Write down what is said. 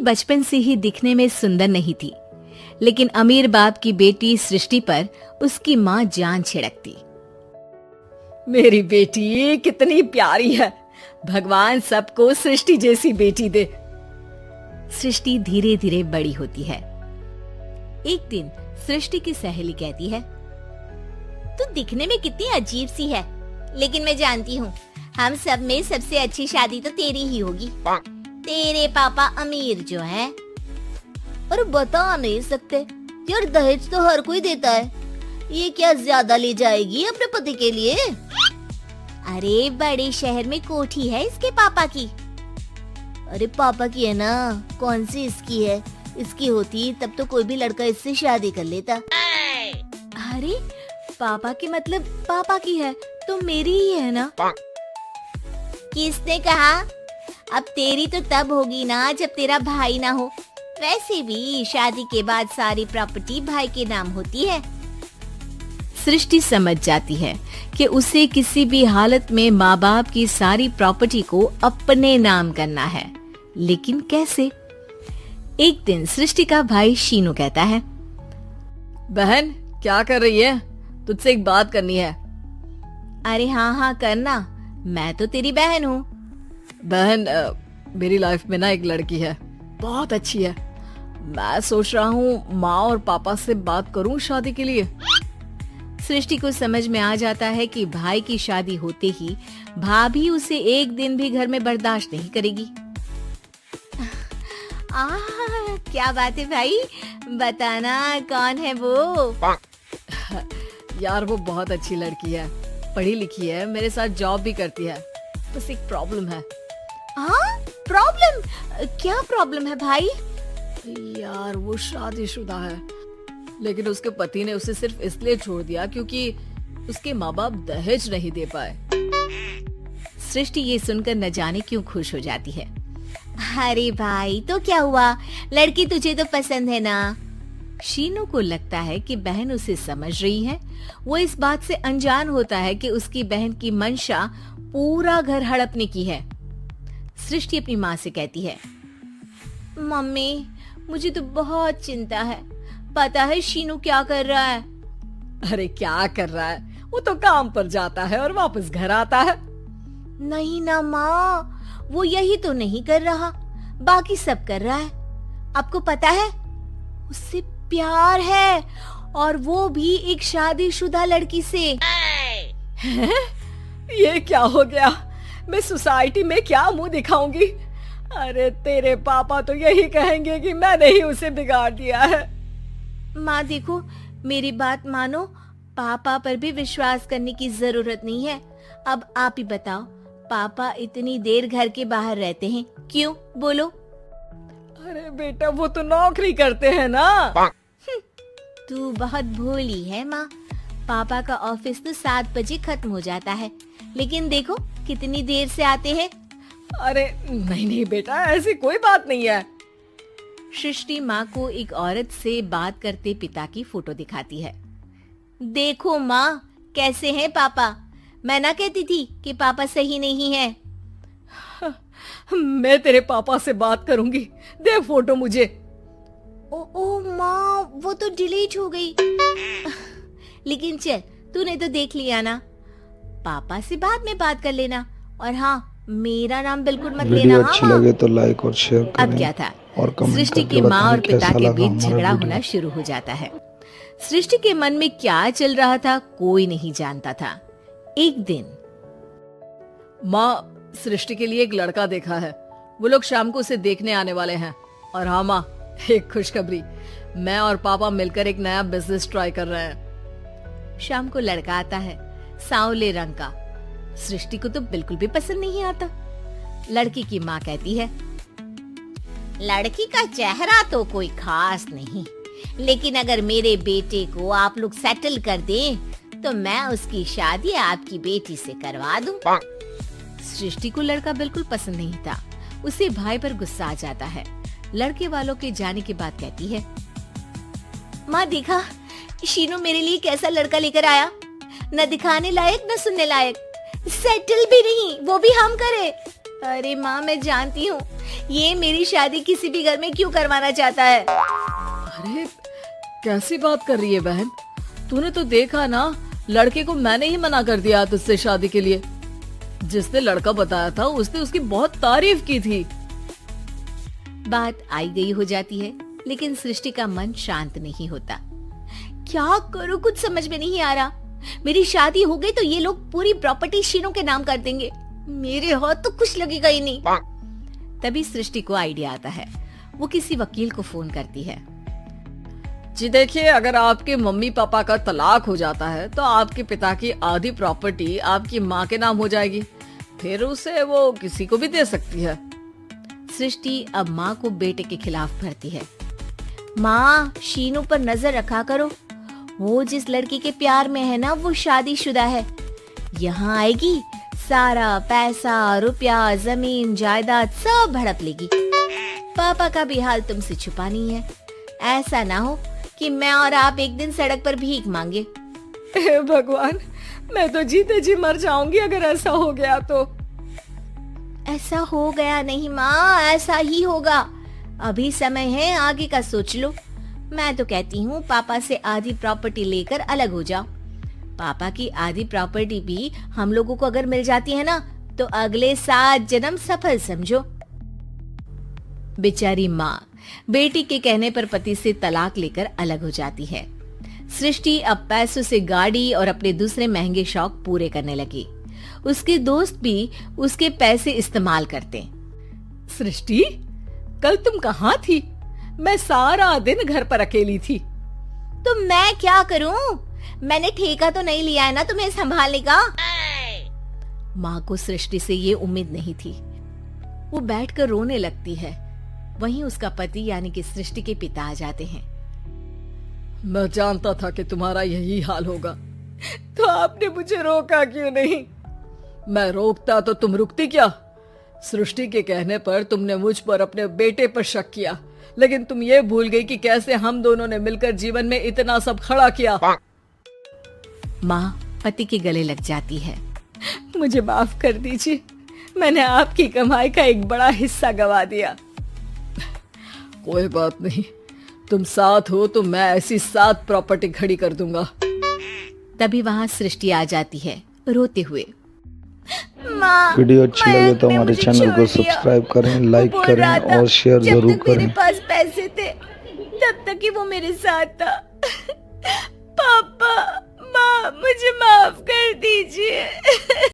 बचपन से ही दिखने में सुंदर नहीं थी, लेकिन अमीर बाप की बेटी सृष्टि पर उसकी माँ जान छिड़कती। मेरी बेटी कितनी प्यारी है, भगवान सबको सृष्टि जैसी बेटी दे। सृष्टि धीरे धीरे बड़ी होती है। एक दिन सृष्टि की सहेली कहती है, तू दिखने में कितनी अजीब सी है, लेकिन मैं जानती हूँ हम सब में सबसे अच्छी शादी तो तेरी ही होगी। तेरे पापा अमीर जो है। अरे बता नहीं सकते यार, दहेज तो हर कोई देता है, ये क्या ज्यादा ले जाएगी अपने पति के लिए? अरे बड़े शहर में कोठी है इसके पापा की। अरे पापा की है ना, कौन सी इसकी है? इसकी होती तब तो कोई भी लड़का इससे शादी कर लेता। अरे पापा की मतलब पापा की है तो मेरी ही है ना? किसने कहा? अब तेरी तो तब होगी ना जब तेरा भाई ना हो। वैसे भी शादी के बाद सारी प्रॉपर्टी भाई के नाम होती है। सृष्टि समझ जाती है कि उसे किसी भी हालत में माँ बाप की सारी प्रॉपर्टी को अपने नाम करना है, लेकिन कैसे? एक दिन सृष्टि का भाई शीनू कहता है, बहन क्या कर रही है? तुझसे एक बात करनी है। अरे हाँ करना, मैं तो तेरी बहन हूँ। बहन मेरी लाइफ में ना एक लड़की है, बहुत अच्छी है। मैं सोच रहा हूँ माँ और पापा से बात करूँ शादी के लिए। सृष्टि को समझ में आ जाता है कि भाई की शादी होते ही भाभी उसे एक दिन भी घर में बर्दाश्त नहीं करेगी। क्या बात है भाई, बताना कौन है वो? यार वो बहुत अच्छी लड़की है, पढ़ी लिखी है, मेरे साथ जॉब भी करती है। बस एक प्रॉब्लम है। प्रॉब्लम? क्या प्रॉब्लम है भाई? यार वो शादीशुदा है, लेकिन उसके पति ने उसे सिर्फ इसलिए छोड़ दिया क्योंकि उसके माँ बाप दहेज नहीं दे पाए। सृष्टि ये सुनकर न जाने क्यों खुश हो जाती है। अरे भाई तो क्या हुआ, लड़की तुझे तो पसंद है ना? शीनू को लगता है कि बहन उसे समझ रही है। वो इस बात से अनजान होता है कि उसकी बहन की मंशा पूरा घर हड़पने की है। सृष्टि अपनी माँ से कहती है, मम्मी मुझे तो बहुत चिंता है, पता है शीनू क्या कर रहा है? अरे क्या कर रहा है, वो तो काम पर जाता है और वापस घर आता है। नहीं ना माँ, वो यही तो नहीं कर रहा, बाकी सब कर रहा है। आपको पता है उससे प्यार है, और वो भी एक शादीशुदा लड़की से। ये क्या हो गया? मैं सोसाइटी में क्या मुंह दिखाऊंगी? अरे तेरे पापा तो यही कहेंगे कि मैंने ही उसे बिगाड़ दिया है। माँ देखो, मेरी बात मानो, पापा पर भी विश्वास करने की जरूरत नहीं है। अब आप ही बताओ, पापा इतनी देर घर के बाहर रहते हैं क्यों? बोलो। अरे बेटा वो तो नौकरी करते हैं ना। तू बहुत भोली है माँ, पापा का ऑफिस तो 7 बजे खत्म हो जाता है, लेकिन देखो कितनी देर से आते हैं। अरे नहीं बेटा, ऐसी कोई बात नहीं है। सृष्टि माँ को एक औरत से बात करते पिता की फोटो दिखाती है। देखो माँ कैसे हैं पापा, मैं ना कहती थी कि पापा सही नहीं है। मैं तेरे पापा से बात करूंगी, दे फोटो मुझे। ओ माँ, वो तो डिलीट हो गई। लेकिन चल, तूने तो देख लिया ना, पापा से बाद में बात कर लेना। और हाँ, मेरा नाम बिल्कुल मत लेना। वीडियो अच्छी लगे तो लाइक और शेयर करें। अब क्या था, और कमेंट सृष्टि करके की माँ बताएं और पिता कैसा के लगा बीच हमारा झगड़ा वीडियो। होना शुरू हो जाता है। सृष्टि के मन में क्या चल रहा था कोई नहीं जानता था। एक दिन माँ, सृष्टि के लिए एक लड़का देखा है, वो लोग शाम को उसे देखने आने वाले हैं। और हाँ माँ, एक खुशखबरी, मैं और पापा मिलकर एक नया बिजनेस ट्राई कर रहे हैं। शाम को लड़का आता है, सांवले रंग का। सृष्टि को तो बिल्कुल भी पसंद नहीं आता। लड़की की माँ कहती है, लड़की का चेहरा तो कोई खास नहीं, लेकिन अगर मेरे बेटे को आप लोग सेटल कर दें तो मैं उसकी शादी आपकी बेटी से करवा दूं। सृष्टि को लड़का बिल्कुल पसंद नहीं था। उसे भाई पर गुस्सा आ जाता है। लड़के वालों के जाने के बाद कहती है, माँ देखा, शीनू मेरे लिए कैसा लड़का लेकर आया, न दिखाने लायक न सुनने लायक, सेटल भी नहीं, वो भी हम करे। अरे माँ, मैं जानती हूँ ये मेरी शादी किसी भी घर में क्यों करवाना चाहता है? अरे कैसी बात कर रही है बहन, तूने तो देखा ना, लड़के को मैंने ही मना कर दिया तुझसे शादी के लिए। जिसने लड़का बताया था उसने उसकी बहुत तारीफ की थी। बात आई गई हो जाती है, लेकिन सृष्टि का मन शांत नहीं होता। क्या करूं, कुछ समझ में नहीं आ रहा। मेरी शादी हो गई तो ये लोग पूरी प्रॉपर्टी शीनू के नाम कर देंगे। मेरे हाथ तो कुछ लगेगा ही नहीं। तभी सृष्टि को आइडिया आता है। वो किसी वकील को फोन करती है। जी देखिए, अगर आपके मम्मी पापा का तलाक हो जाता है तो आपके पिता की आधी प्रॉपर्टी आपकी माँ के नाम हो जाएगी, फिर उसे वो किसी को भी दे सकती है। सृष्टि अब माँ को बेटे के खिलाफ भरती है। माँ, शीनू पर नजर रखा करो। वो जिस लड़की के प्यार में है ना, वो शादीशुदा है। यहाँ आएगी, सारा पैसा, रुपया, जमीन, जायदाद सब हड़प लेगी। पापा का भी हाल तुमसे छुपा नहीं है। ऐसा ना हो कि मैं और आप एक दिन सड़क पर भीख मांगे। हे भगवान, मैं तो जीते जी मर जाऊंगी अगर ऐसा हो गया तो। ऐसा हो गया नहीं माँ, ऐसा ही होगा। अभी समय है, आगे का सोच लो। मैं तो कहती हूँ पापा से आधी प्रॉपर्टी लेकर अलग हो जाओ। पापा की आधी प्रॉपर्टी भी हम लोगों को अगर मिल जाती है ना, तो अगले 7 जन्म सफल समझो। बेचारी माँ बेटी के कहने पर पति से तलाक लेकर अलग हो जाती है। सृष्टि अब पैसों से गाड़ी और अपने दूसरे महंगे शौक पूरे करने लगी। उसके दोस्त भी उसके पैसे इस्तेमाल करते। सृष्टि, कल तुम कहाँ थी? मैं सारा दिन घर पर अकेली थी। तो मैं क्या करूं? मैंने ठेका तो नहीं लिया है ना तुम्हें संभालने का। माँ को सृष्टि से ये उम्मीद नहीं थी। वो बैठकर रोने लगती है। वहीं उसका पति यानी कि सृष्टि के पिता आ जाते हैं। मैं जानता था कि तुम्हारा यही हाल होगा, तो आपने मुझे रोका क्यों नहीं? मैं रोकता तो तुम रुकती क्या? सृष्टि के कहने पर तुमने मुझ पर, अपने बेटे पर शक किया, लेकिन तुम ये भूल गई कि कैसे हम दोनों ने मिलकर जीवन में इतना सब खड़ा किया। माँ पति के गले लग जाती है। मुझे माफ कर दीजिए, मैंने आपकी कमाई का एक बड़ा हिस्सा गवा दिया। कोई बात नहीं, तुम साथ हो तो मैं ऐसी 7 प्रॉपर्टी खड़ी कर दूंगा। तभी वहाँ सृष्टि आ जाती है रोते हुए। माँ, वीडियो अच्छी लगे तो हमारे चैनल को सब्सक्राइब करें, लाइक करें और शेयर जरूर जब तक मेरे करें। पास पैसे थे तब तक ही वो मेरे साथ था। पापा, माँ, मुझे माफ कर दीजिए।